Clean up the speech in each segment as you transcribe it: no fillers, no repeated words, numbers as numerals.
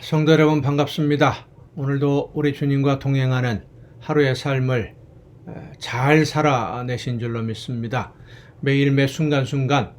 성도 여러분 반갑습니다. 오늘도 우리 주님과 동행하는 하루의 삶을 잘 살아내신 줄로 믿습니다. 매일 매 순간순간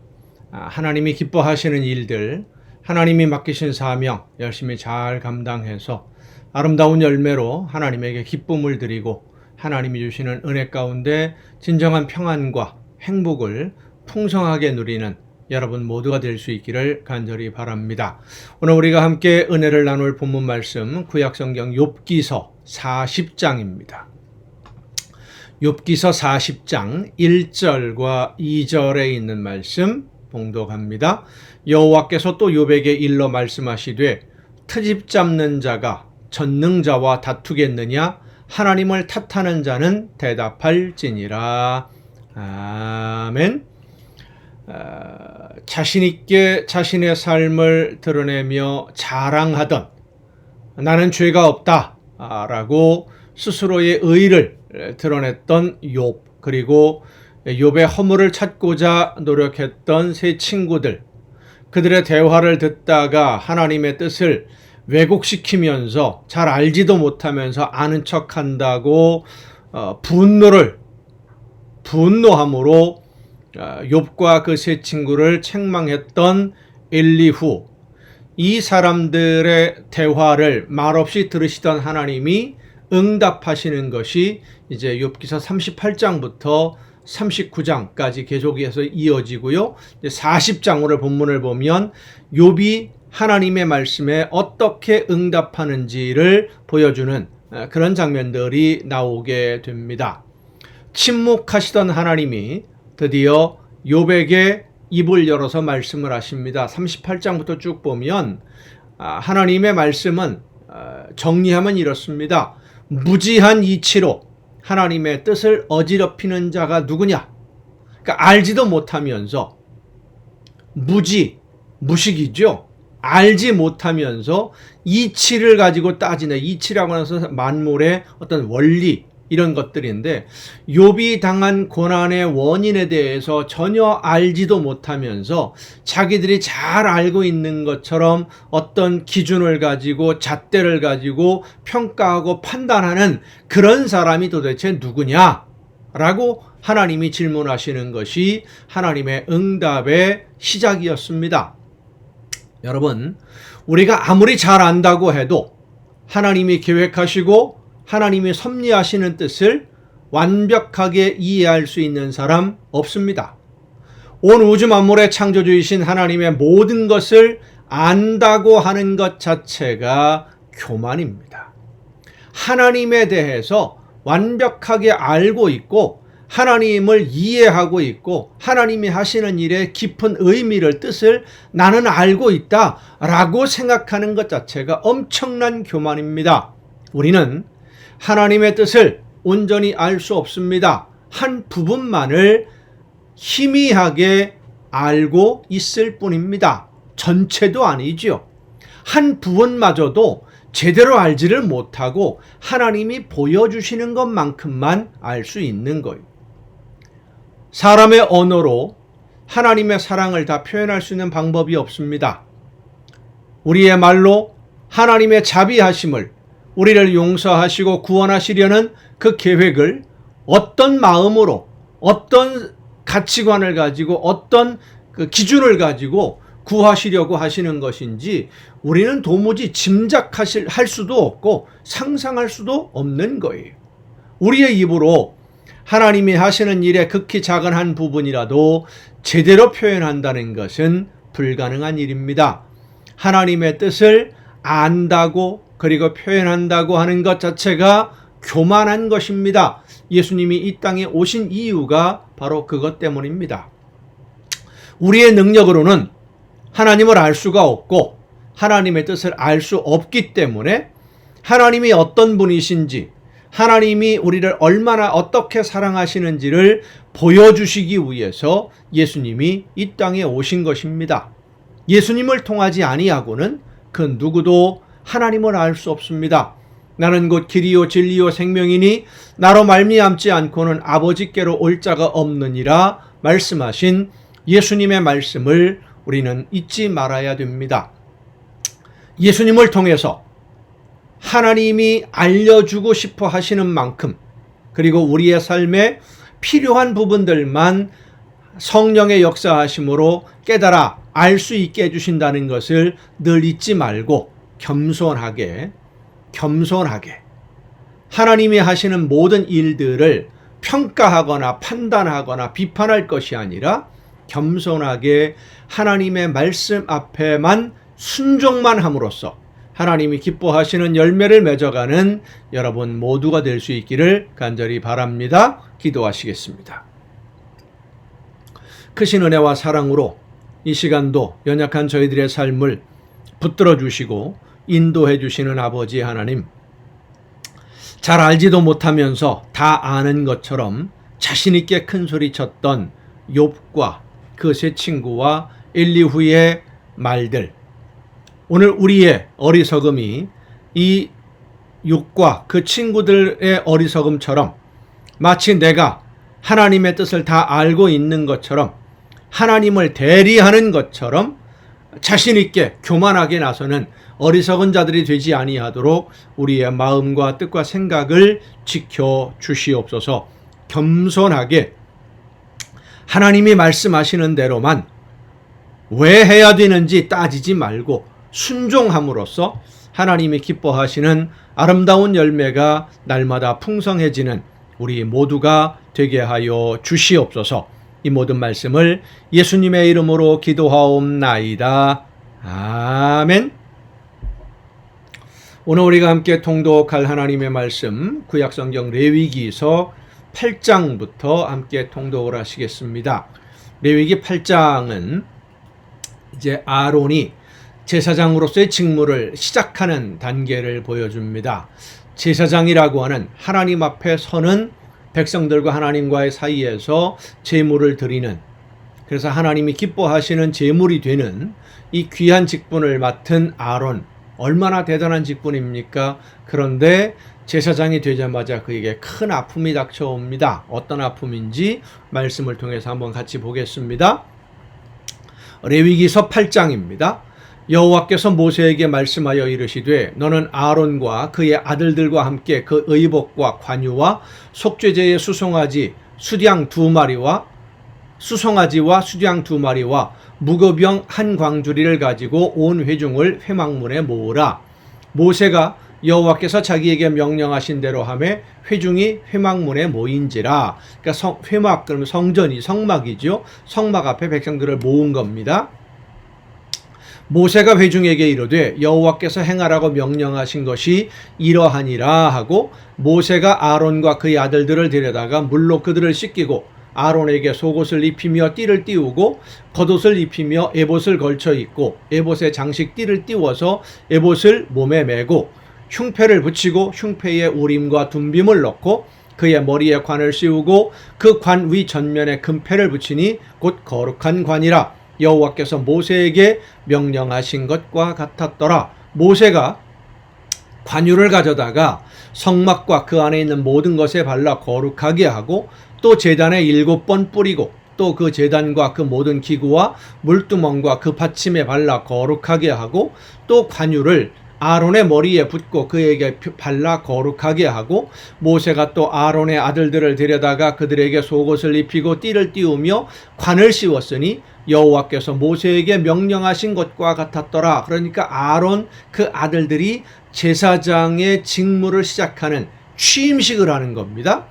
하나님이 기뻐하시는 일들, 하나님이 맡기신 사명 열심히 잘 감당해서 아름다운 열매로 하나님에게 기쁨을 드리고 하나님이 주시는 은혜 가운데 진정한 평안과 행복을 풍성하게 누리는 여러분 모두가 될 수 있기를 간절히 바랍니다. 오늘 우리가 함께 은혜를 나눌 본문 말씀 구약성경 욥기서 40장입니다. 욥기서 40장 1절과 2절에 있는 말씀 봉독합니다. 여호와께서 또 욥에게 일러 말씀하시되 트집 잡는 자가 전능자와 다투겠느냐? 하나님을 탓하는 자는 대답할지니라. 아멘. 자신있게 자신의 삶을 드러내며 자랑하던 나는 죄가 없다 라고 스스로의 의의를 드러냈던 욥, 그리고 욥의 허물을 찾고자 노력했던 세 친구들, 그들의 대화를 듣다가 하나님의 뜻을 왜곡시키면서 잘 알지도 못하면서 아는 척한다고 분노함으로 욥과 그 세 친구를 책망했던 엘리후, 이 사람들의 대화를 말없이 들으시던 하나님이 응답하시는 것이 이제 욥기서 38장부터 39장까지 계속해서 이어지고요. 40장으로 본문을 보면 욥이 하나님의 말씀에 어떻게 응답하는지를 보여주는 그런 장면들이 나오게 됩니다. 침묵하시던 하나님이 드디어 욥에게 입을 열어서 말씀을 하십니다. 38장부터 쭉 보면 하나님의 말씀은 정리하면 이렇습니다. 무지한 이치로 하나님의 뜻을 어지럽히는 자가 누구냐? 그러니까 알지도 못하면서 무식이죠. 알지 못하면서 이치를 가지고 따지는, 이치라고 해서 만물의 어떤 원리, 이런 것들인데 욥이 당한 고난의 원인에 대해서 전혀 알지도 못하면서 자기들이 잘 알고 있는 것처럼 어떤 기준을 가지고 잣대를 가지고 평가하고 판단하는 그런 사람이 도대체 누구냐라고 하나님이 질문하시는 것이 하나님의 응답의 시작이었습니다. 여러분, 우리가 아무리 잘 안다고 해도 하나님이 계획하시고 하나님이 섭리하시는 뜻을 완벽하게 이해할 수 있는 사람 없습니다. 온 우주 만물의 창조주이신 하나님의 모든 것을 안다고 하는 것 자체가 교만입니다. 하나님에 대해서 완벽하게 알고 있고 하나님을 이해하고 있고 하나님이 하시는 일의 깊은 의미를, 뜻을 나는 알고 있다라고 생각하는 것 자체가 엄청난 교만입니다. 우리는 하나님의 뜻을 온전히 알 수 없습니다. 한 부분만을 희미하게 알고 있을 뿐입니다. 전체도 아니죠. 한 부분마저도 제대로 알지를 못하고 하나님이 보여주시는 것만큼만 알 수 있는 거예요. 사람의 언어로 하나님의 사랑을 다 표현할 수 있는 방법이 없습니다. 우리의 말로 하나님의 자비하심을, 우리를 용서하시고 구원하시려는 그 계획을 어떤 마음으로, 어떤 가치관을 가지고, 어떤 그 기준을 가지고 구하시려고 하시는 것인지 우리는 도무지 짐작할 수도 없고 상상할 수도 없는 거예요. 우리의 입으로 하나님이 하시는 일의 극히 작은 한 부분이라도 제대로 표현한다는 것은 불가능한 일입니다. 하나님의 뜻을 안다고 그리고 표현한다고 하는 것 자체가 교만한 것입니다. 예수님이 이 땅에 오신 이유가 바로 그것 때문입니다. 우리의 능력으로는 하나님을 알 수가 없고 하나님의 뜻을 알 수 없기 때문에 하나님이 어떤 분이신지, 하나님이 우리를 얼마나 어떻게 사랑하시는지를 보여주시기 위해서 예수님이 이 땅에 오신 것입니다. 예수님을 통하지 아니하고는 그 누구도 하나님을 알 수 없습니다. 나는 곧 길이요 진리요 생명이니 나로 말미암지 않고는 아버지께로 올 자가 없느니라 말씀하신 예수님의 말씀을 우리는 잊지 말아야 됩니다. 예수님을 통해서 하나님이 알려주고 싶어 하시는 만큼, 그리고 우리의 삶에 필요한 부분들만 성령의 역사하심으로 깨달아 알 수 있게 해주신다는 것을 늘 잊지 말고 겸손하게 하나님이 하시는 모든 일들을 평가하거나 판단하거나 비판할 것이 아니라 겸손하게 하나님의 말씀 앞에만 순종만 함으로써 하나님이 기뻐하시는 열매를 맺어가는 여러분 모두가 될 수 있기를 간절히 바랍니다. 기도하시겠습니다. 크신 은혜와 사랑으로 이 시간도 연약한 저희들의 삶을 붙들어 주시고 인도해 주시는 아버지 하나님, 잘 알지도 못하면서 다 아는 것처럼 자신 있게 큰 소리 쳤던 욥과 그 세 친구와 엘리후의 말들, 오늘 우리의 어리석음이 이 욥과 그 친구들의 어리석음처럼 마치 내가 하나님의 뜻을 다 알고 있는 것처럼, 하나님을 대리하는 것처럼 자신 있게 교만하게 나서는 어리석은 자들이 되지 아니하도록 우리의 마음과 뜻과 생각을 지켜 주시옵소서. 겸손하게 하나님이 말씀하시는 대로만 왜 해야 되는지 따지지 말고 순종함으로써 하나님이 기뻐하시는 아름다운 열매가 날마다 풍성해지는 우리 모두가 되게 하여 주시옵소서. 이 모든 말씀을 예수님의 이름으로 기도하옵나이다. 아멘. 오늘 우리가 함께 통독할 하나님의 말씀, 구약성경 레위기서 8장부터 함께 통독을 하시겠습니다. 레위기 8장은 이제 아론이 제사장으로서의 직무를 시작하는 단계를 보여줍니다. 제사장이라고 하는 하나님 앞에 서는 백성들과 하나님과의 사이에서 제물을 드리는, 그래서 하나님이 기뻐하시는 제물이 되는 이 귀한 직분을 맡은 아론, 얼마나 대단한 직분입니까? 그런데 제사장이 되자마자 그에게 큰 아픔이 닥쳐옵니다. 어떤 아픔인지 말씀을 통해서 한번 같이 보겠습니다. 레위기서 8장입니다. 여호와께서 모세에게 말씀하여 이르시되 너는 아론과 그의 아들들과 함께 그 의복과 관유와 속죄제의 수송아지 수양 2마리와 수송아지와 수양 2마리와 무거병 한 광주리를 가지고 온 회중을 회막문에 모으라. 모세가 여호와께서 자기에게 명령하신 대로 하매 회중이 회막문에 모인지라. 그러니까 회막, 그러면 성전이 성막이죠. 성막 앞에 백성들을 모은 겁니다. 모세가 회중에게 이르되 여호와께서 행하라고 명령하신 것이 이러하니라 하고, 모세가 아론과 그의 아들들을 데려다가 물로 그들을 씻기고 아론에게 속옷을 입히며 띠를 띄우고 겉옷을 입히며 에봇을 걸쳐 입고 에봇에 장식 띠를 띄워서 에봇을 몸에 메고 흉패를 붙이고 흉패에 우림과 둠빔을 넣고 그의 머리에 관을 씌우고 그 관 위 전면에 금패를 붙이니 곧 거룩한 관이라. 여호와께서 모세에게 명령하신 것과 같았더라. 모세가 관유를 가져다가 성막과 그 안에 있는 모든 것에 발라 거룩하게 하고 또 제단에 7번 뿌리고 또 그 제단과 그 모든 기구와 물두멍과 그 받침에 발라 거룩하게 하고 또 관유를 아론의 머리에 붓고 그에게 발라 거룩하게 하고, 모세가 또 아론의 아들들을 데려다가 그들에게 속옷을 입히고 띠를 띄우며 관을 씌웠으니 여호와께서 모세에게 명령하신 것과 같았더라. 그러니까 아론 그 아들들이 제사장의 직무를 시작하는 취임식을 하는 겁니다.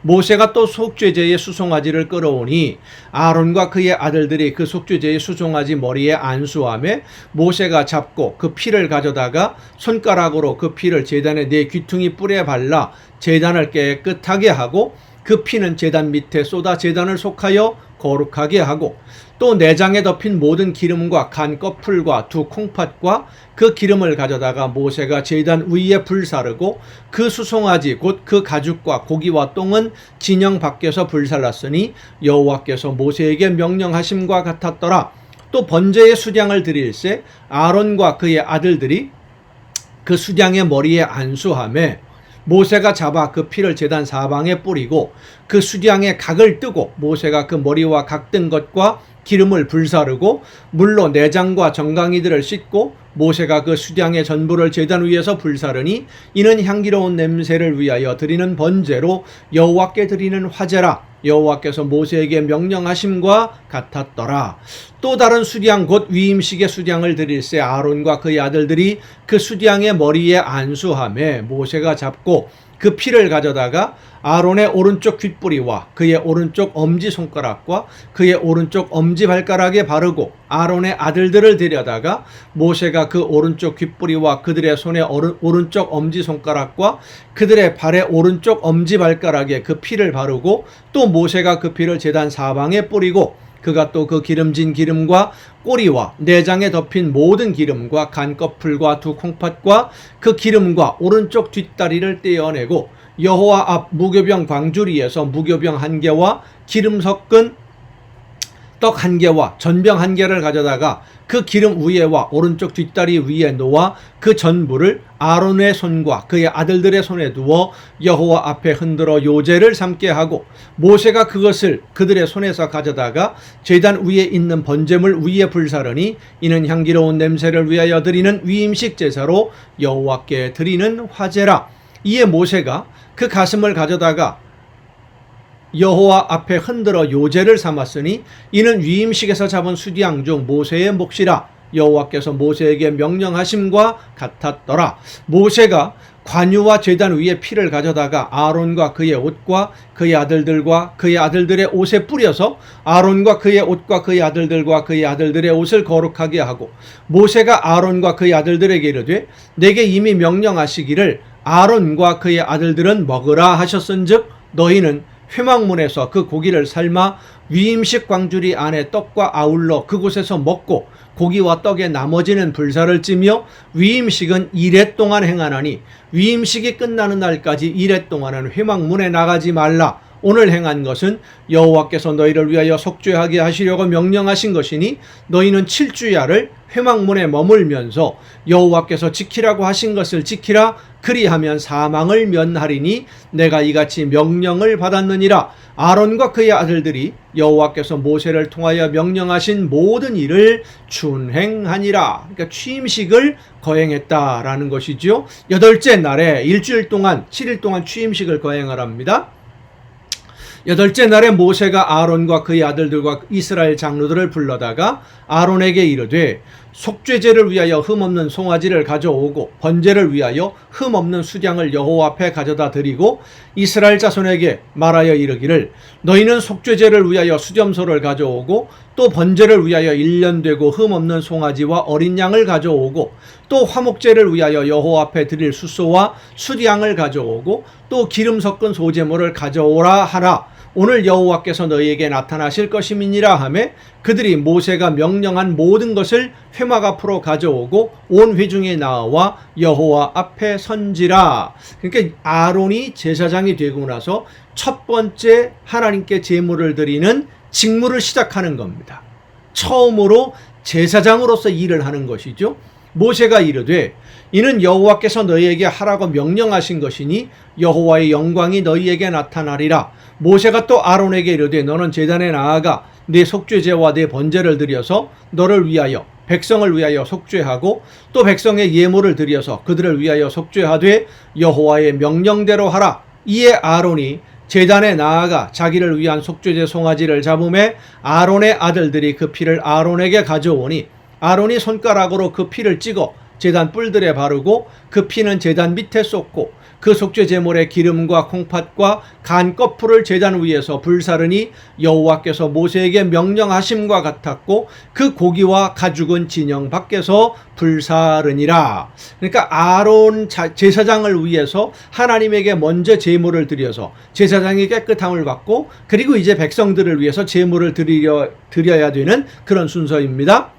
모세가 또 속죄제의 수송아지를 끌어오니 아론과 그의 아들들이 그 속죄제의 수송아지 머리에 안수하며 모세가 잡고 그 피를 가져다가 손가락으로 그 피를 제단의 4귀퉁이 뿔에 발라 제단을 깨끗하게 하고 그 피는 제단 밑에 쏟아 제단을 속하여 거룩하게 하고 또 내장에 덮인 모든 기름과 간 껍풀과 2 콩팥과 그 기름을 가져다가 모세가 제단 위에 불사르고 그 수송아지 곧 그 가죽과 고기와 똥은 진영 밖에서 불살랐으니 여호와께서 모세에게 명령하심과 같았더라. 또 번제의 수량을 드릴새 아론과 그의 아들들이 그 수량의 머리에 안수하며 모세가 잡아 그 피를 제단 사방에 뿌리고 그 수량의 각을 뜨고 모세가 그 머리와 각 뜬 것과 기름을 불사르고 물로 내장과 정강이들을 씻고 모세가 그 수량의 전부를 제단 위에서 불사르니 이는 향기로운 냄새를 위하여 드리는 번제로 여호와께 드리는 화제라. 여호와께서 모세에게 명령하심과 같았더라. 또 다른 수량 곧 위임식의 수량을 드릴새 아론과 그의 아들들이 그 수량의 머리에 안수하매 모세가 잡고 그 피를 가져다가 아론의 오른쪽 귓뿌리와 그의 오른쪽 엄지손가락과 그의 오른쪽 엄지발가락에 바르고 아론의 아들들을 데려다가 모세가 그 오른쪽 귓뿌리와 그들의 손의 오른쪽 엄지손가락과 그들의 발의 오른쪽 엄지발가락에 그 피를 바르고 또 모세가 그 피를 제단 사방에 뿌리고 그가 또 그 기름진 기름과 꼬리와 내장에 덮인 모든 기름과 간꺼풀과 두 콩팥과 그 기름과 오른쪽 뒷다리를 떼어내고 여호와 앞 무교병 광주리에서 무교병 한 개와 기름 섞은 떡 한 개와 전병 한 개를 가져다가 그 기름 위에와 오른쪽 뒷다리 위에 놓아 그 전부를 아론의 손과 그의 아들들의 손에 두어 여호와 앞에 흔들어 요제를 삼게 하고 모세가 그것을 그들의 손에서 가져다가 제단 위에 있는 번제물 위에 불사르니 이는 향기로운 냄새를 위하여 드리는 위임식 제사로 여호와께 드리는 화제라. 이에 모세가 그 가슴을 가져다가 여호와 앞에 흔들어 요제를 삼았으니 이는 위임식에서 잡은 수양 중 모세의 몫이라. 여호와께서 모세에게 명령하심과 같았더라. 모세가 관유와 제단 위에 피를 가져다가 아론과 그의 옷과 그의 아들들과 그의 아들들의 옷에 뿌려서 아론과 그의 옷과 그의 아들들과 그의 아들들의 옷을 거룩하게 하고 모세가 아론과 그의 아들들에게 이르되 내게 이미 명령하시기를 아론과 그의 아들들은 먹으라 하셨은즉 너희는 회막문에서 그 고기를 삶아 위임식 광주리 안에 떡과 아울러 그곳에서 먹고 고기와 떡의 나머지는 불사를 찌며 위임식은 이레 동안 행하나니 위임식이 끝나는 날까지 이레 동안은 회막문에 나가지 말라. 오늘 행한 것은 여호와께서 너희를 위하여 속죄하게 하시려고 명령하신 것이니 너희는 7주야를 회막문에 머물면서 여호와께서 지키라고 하신 것을 지키라. 그리하면 사망을 면하리니 내가 이같이 명령을 받았느니라. 아론과 그의 아들들이 여호와께서 모세를 통하여 명령하신 모든 일을 준행하니라. 그러니까 취임식을 거행했다라는 것이죠. 8째 날에 일주일 동안 7일 동안 취임식을 거행하랍니다. 8째 날에 모세가 아론과 그의 아들들과 이스라엘 장로들을 불러다가 아론에게 이르되 속죄제를 위하여 흠없는 송아지를 가져오고 번제를 위하여 흠없는 수량을 여호와 앞에 가져다 드리고 이스라엘 자손에게 말하여 이르기를 너희는 속죄제를 위하여 수염소를 가져오고 또 번제를 위하여 1년 되고 흠없는 송아지와 어린 양을 가져오고 또 화목제를 위하여 여호와 앞에 드릴 숫소와 수량을 가져오고 또 기름 섞은 소제물을 가져오라 하라. 오늘 여호와께서 너희에게 나타나실 것임이니라 하매 그들이 모세가 명령한 모든 것을 회막 앞으로 가져오고 온 회중에 나와 여호와 앞에 선지라. 그러니까 아론이 제사장이 되고 나서 첫 번째 하나님께 제물을 드리는 직무를 시작하는 겁니다. 처음으로 제사장으로서 일을 하는 것이죠. 모세가 이르되 이는 여호와께서 너희에게 하라고 명령하신 것이니 여호와의 영광이 너희에게 나타나리라. 모세가 또 아론에게 이르되 너는 제단에 나아가 내 속죄제와 내 번제를 드려서 너를 위하여 백성을 위하여 속죄하고 또 백성의 예물을 드려서 그들을 위하여 속죄하되 여호와의 명령대로 하라. 이에 아론이 제단에 나아가 자기를 위한 속죄제 송아지를 잡음에 아론의 아들들이 그 피를 아론에게 가져오니 아론이 손가락으로 그 피를 찍어 제단 뿔들에 바르고 그 피는 제단 밑에 쏟고 그 속죄 제물의 기름과 콩팥과 간 거풀을 제단 위에서 불사르니 여호와께서 모세에게 명령하심과 같았고 그 고기와 가죽은 진영 밖에서 불사르니라. 그러니까 아론 제사장을 위해서 하나님에게 먼저 제물을 드려서 제사장이 깨끗함을 받고 그리고 이제 백성들을 위해서 제물을 드려야 되는 그런 순서입니다.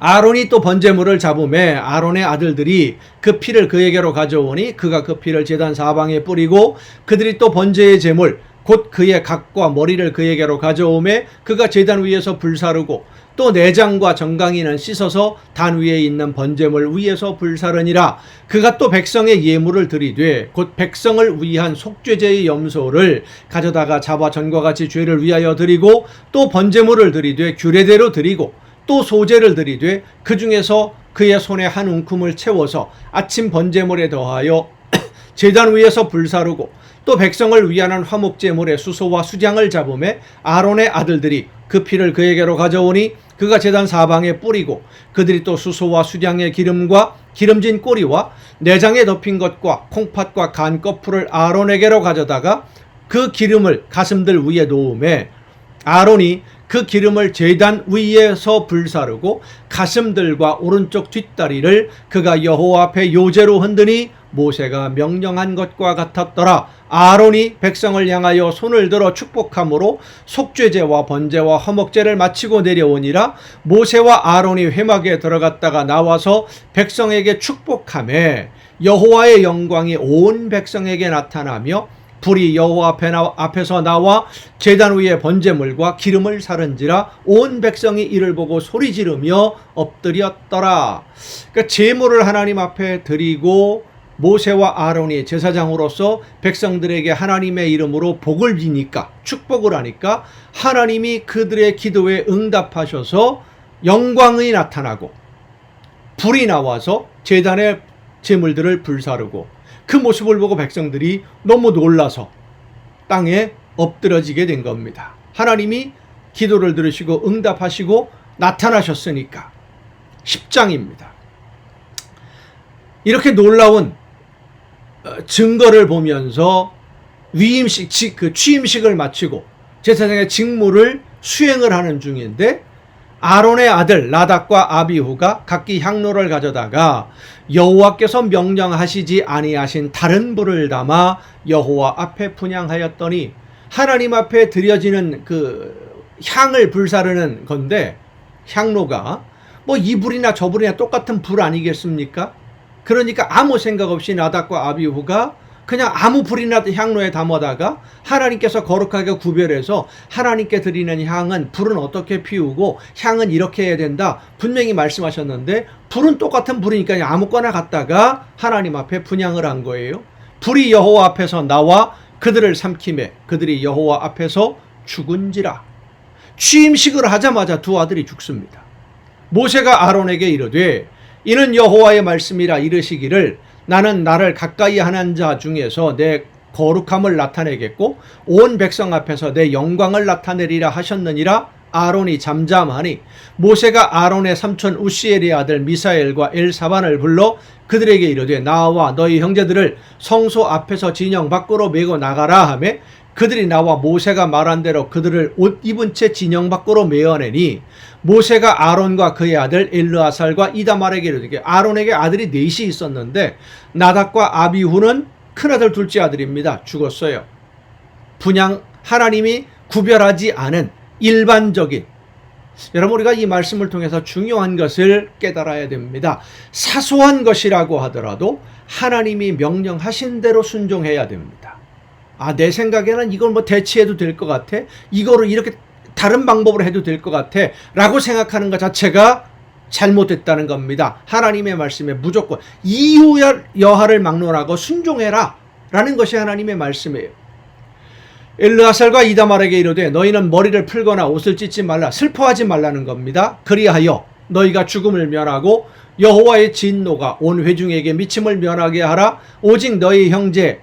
아론이 또 번제물을 잡음에 아론의 아들들이 그 피를 그에게로 가져오니 그가 그 피를 제단 사방에 뿌리고 그들이 또 번제의 제물 곧 그의 각과 머리를 그에게로 가져오매 그가 제단 위에서 불사르고 또 내장과 정강이는 씻어서 단 위에 있는 번제물 위에서 불사르니라. 그가 또 백성의 예물을 드리되 곧 백성을 위한 속죄제의 염소를 가져다가 잡아 전과 같이 죄를 위하여 드리고 또 번제물을 드리되 규례대로 드리고 또 소제를 드리되 그 중에서 그의 손에 한 웅큼을 채워서 아침 번제물에 더하여 제단 위에서 불사르고 또 백성을 위하는 화목제물의 수소와 수장을 잡음에 아론의 아들들이 그 피를 그에게로 가져오니 그가 제단 사방에 뿌리고 그들이 또 수소와 수장의 기름과 기름진 꼬리와 내장에 덮인 것과 콩팥과 간 거풀을 아론에게로 가져다가 그 기름을 가슴들 위에 놓음에 아론이 그 기름을 제단 위에서 불사르고 가슴들과 오른쪽 뒷다리를 그가 여호와 앞에 요제로 흔드니 모세가 명령한 것과 같았더라. 아론이 백성을 향하여 손을 들어 축복함으로 속죄제와 번제와 화목제를 마치고 내려오니라. 모세와 아론이 회막에 들어갔다가 나와서 백성에게 축복하매 여호와의 영광이 온 백성에게 나타나며 불이 여호와 앞에서 나와 제단 위에 번제물과 기름을 사른지라. 온 백성이 이를 보고 소리 지르며 엎드렸더라. 그러니까 제물을 하나님 앞에 드리고 모세와 아론이 제사장으로서 백성들에게 하나님의 이름으로 복을 비니까, 축복을 하니까 하나님이 그들의 기도에 응답하셔서 영광이 나타나고 불이 나와서 제단의 제물들을 불사르고 그 모습을 보고 백성들이 너무 놀라서 땅에 엎드러지게 된 겁니다. 하나님이 기도를 들으시고 응답하시고 나타나셨으니까. 10장입니다. 이렇게 놀라운 증거를 보면서 취임식을 마치고 제사장의 직무를 수행을 하는 중인데 아론의 아들 나답과 아비후가 각기 향로를 가져다가 여호와께서 명령하시지 아니하신 다른 불을 담아 여호와 앞에 분향하였더니, 하나님 앞에 드려지는 그 향을 불사르는 건데 향로가 뭐 이 불이나 저 불이나 똑같은 불 아니겠습니까? 그러니까 아무 생각 없이 나답과 아비후가 그냥 아무 불이나 향로에 담아다가 하나님께서 거룩하게 구별해서 하나님께 드리는 향은 불은 어떻게 피우고 향은 이렇게 해야 된다 분명히 말씀하셨는데 불은 똑같은 불이니까 아무거나 갖다가 하나님 앞에 분향을 한 거예요. 불이 여호와 앞에서 나와 그들을 삼키매 그들이 여호와 앞에서 죽은지라. 취임식을 하자마자 두 아들이 죽습니다. 모세가 아론에게 이르되 이는 여호와의 말씀이라 이르시기를 나는 나를 가까이 하는 자 중에서 내 거룩함을 나타내겠고 온 백성 앞에서 내 영광을 나타내리라 하셨느니라. 아론이 잠잠하니 모세가 아론의 삼촌 우시엘의 아들 미사엘과 엘사반을 불러 그들에게 이르되 나와 너희 형제들을 성소 앞에서 진영 밖으로 메고 나가라 하며 그들이 나와 모세가 말한 대로 그들을 옷 입은 채 진영 밖으로 메어내니 모세가 아론과 그의 아들 엘르아살과 이다말에게 이르되, 아론에게 아들이 넷이 있었는데 나답과 아비후는 큰아들 둘째 아들입니다. 죽었어요. 분향 하나님이 구별하지 않은 일반적인, 여러분 우리가 이 말씀을 통해서 중요한 것을 깨달아야 됩니다. 사소한 것이라고 하더라도 하나님이 명령하신 대로 순종해야 됩니다. 내 생각에는 이걸 뭐 대체해도 될 것 같아, 이거를 이렇게 다른 방법으로 해도 될 것 같아 라고 생각하는 것 자체가 잘못됐다는 겁니다. 하나님의 말씀에 무조건 이유 여하를 막론하고 순종해라 라는 것이 하나님의 말씀이에요. 엘르아살과 이다말에게 이르되 너희는 머리를 풀거나 옷을 찢지 말라, 슬퍼하지 말라는 겁니다. 그리하여 너희가 죽음을 면하고 여호와의 진노가 온 회중에게 미침을 면하게 하라. 오직 너희 형제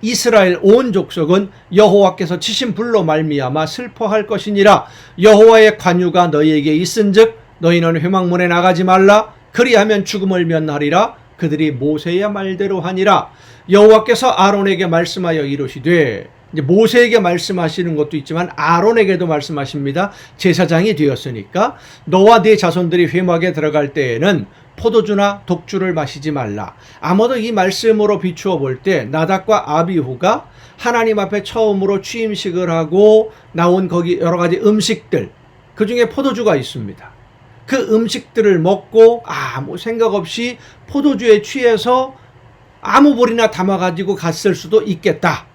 이스라엘 온 족속은 여호와께서 치신 불로 말미암아 슬퍼할 것이니라. 여호와의 관유가 너희에게 있은즉 너희는 회막문에 나가지 말라. 그리하면 죽음을 면하리라. 그들이 모세의 말대로 하니라. 여호와께서 아론에게 말씀하여 이르시되, 이제 모세에게 말씀하시는 것도 있지만 아론에게도 말씀하십니다. 제사장이 되었으니까 너와 네 자손들이 회막에 들어갈 때에는 포도주나 독주를 마시지 말라. 아마도 이 말씀으로 비추어 볼 때 나답과 아비후가 하나님 앞에 처음으로 취임식을 하고 나온 거기 여러 가지 음식들, 그 중에 포도주가 있습니다. 그 음식들을 먹고 아무 생각 없이 포도주에 취해서 아무 볼이나 담아가지고 갔을 수도 있겠다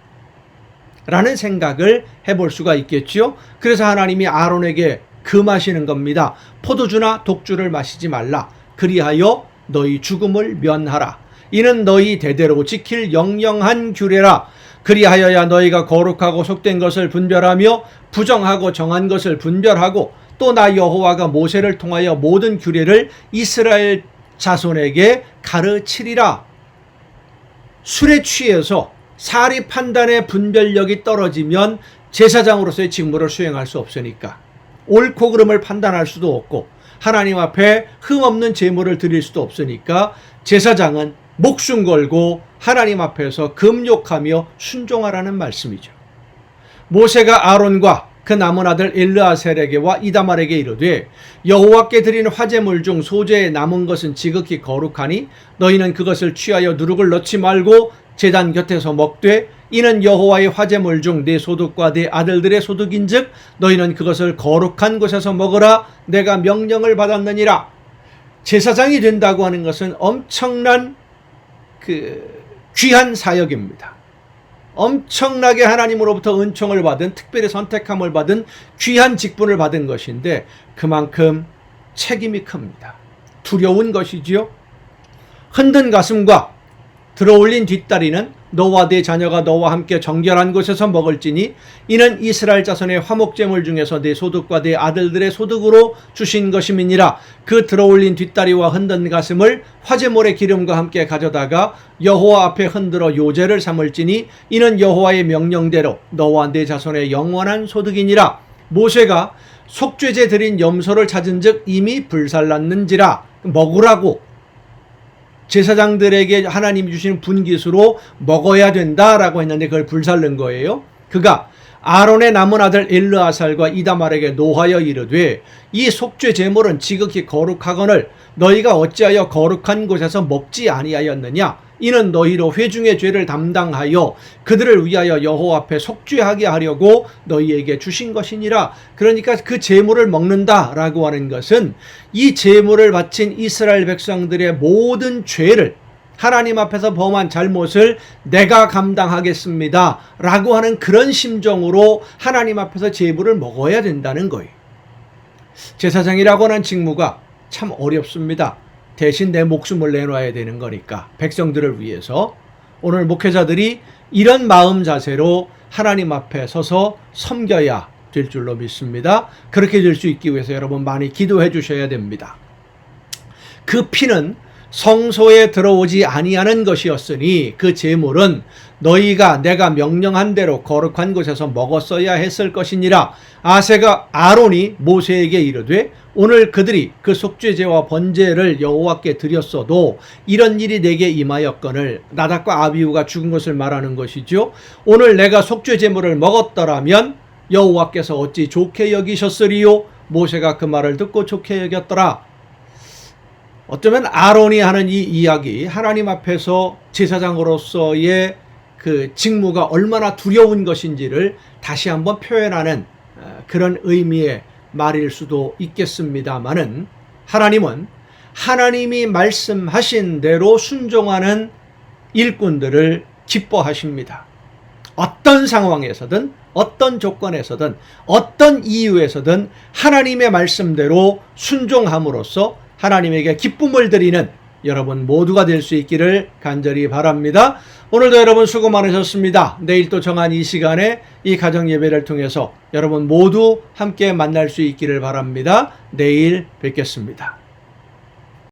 라는 생각을 해볼 수가 있겠죠. 그래서 하나님이 아론에게 금하시는 겁니다. 포도주나 독주를 마시지 말라. 그리하여 너희 죽음을 면하라. 이는 너희 대대로 지킬 영영한 규례라. 그리하여야 너희가 거룩하고 속된 것을 분별하며 부정하고 정한 것을 분별하고 또 나 여호와가 모세를 통하여 모든 규례를 이스라엘 자손에게 가르치리라. 술에 취해서 사리 판단의 분별력이 떨어지면 제사장으로서의 직무를 수행할 수 없으니까 옳고 그름을 판단할 수도 없고 하나님 앞에 흠없는 제물을 드릴 수도 없으니까 제사장은 목숨 걸고 하나님 앞에서 금욕하며 순종하라는 말씀이죠. 모세가 아론과 그 남은 아들 엘르아셀에게와 이다말에게 이르되 여호와께 드린 화제물 중 소재에 남은 것은 지극히 거룩하니 너희는 그것을 취하여 누룩을 넣지 말고 제단 곁에서 먹되 이는 여호와의 화제물 중 네 소득과 네 아들들의 소득인즉 너희는 그것을 거룩한 곳에서 먹으라. 내가 명령을 받았느니라. 제사장이 된다고 하는 것은 엄청난 귀한 사역입니다. 엄청나게 하나님으로부터 은총을 받은, 특별히 선택함을 받은 귀한 직분을 받은 것인데 그만큼 책임이 큽니다. 두려운 것이지요. 흔든 가슴과 들어올린 뒷다리는 너와 네 자녀가 너와 함께 정결한 곳에서 먹을지니 이는 이스라엘 자손의 화목제물 중에서 네 소득과 네 아들들의 소득으로 주신 것임이니라. 그 들어올린 뒷다리와 흔든 가슴을 화제물의 기름과 함께 가져다가 여호와 앞에 흔들어 요제를 삼을지니 이는 여호와의 명령대로 너와 네 자손의 영원한 소득이니라. 모세가 속죄제 드린 염소를 찾은즉 이미 불살랐는지라. 먹으라고 제사장들에게 하나님이 주신 분깃으로 먹어야 된다라고 했는데 그걸 불살른 거예요. 그가 아론의 남은 아들 엘르아살과 이다말에게 노하여 이르되 이 속죄 제물은 지극히 거룩하거늘 너희가 어찌하여 거룩한 곳에서 먹지 아니하였느냐. 이는 너희로 회중의 죄를 담당하여 그들을 위하여 여호와 앞에 속죄하게 하려고 너희에게 주신 것이니라. 그러니까 그 제물을 먹는다라고 하는 것은 이 제물을 바친 이스라엘 백성들의 모든 죄를, 하나님 앞에서 범한 잘못을 내가 감당하겠습니다 라고 하는 그런 심정으로 하나님 앞에서 제물을 먹어야 된다는 거예요. 제사장이라고 하는 직무가 참 어렵습니다. 대신 내 목숨을 내놔야 되는 거니까 백성들을 위해서 오늘 목회자들이 이런 마음 자세로 하나님 앞에 서서 섬겨야 될 줄로 믿습니다. 그렇게 될 수 있기 위해서 여러분 많이 기도해 주셔야 됩니다. 그 피는 성소에 들어오지 아니하는 것이었으니 그 제물은 너희가 내가 명령한 대로 거룩한 곳에서 먹었어야 했을 것이니라. 아론이 모세에게 이르되 오늘 그들이 그 속죄제와 번제를 여호와께 드렸어도 이런 일이 내게 임하였거늘 나답과 아비후가 죽은 것을 말하는 것이죠. 오늘 내가 속죄제물을 먹었더라면 여호와께서 어찌 좋게 여기셨으리요. 모세가 그 말을 듣고 좋게 여겼더라. 어쩌면 아론이 하는 이 이야기, 하나님 앞에서 제사장으로서의 그 직무가 얼마나 두려운 것인지를 다시 한번 표현하는 그런 의미의 말일 수도 있겠습니다만은 하나님은 하나님이 말씀하신 대로 순종하는 일꾼들을 기뻐하십니다. 어떤 상황에서든 어떤 조건에서든 어떤 이유에서든 하나님의 말씀대로 순종함으로써 하나님에게 기쁨을 드리는 여러분 모두가 될 수 있기를 간절히 바랍니다. 오늘도 여러분 수고 많으셨습니다. 내일 또 정한 이 시간에 이 가정 예배를 통해서 여러분 모두 함께 만날 수 있기를 바랍니다. 내일 뵙겠습니다.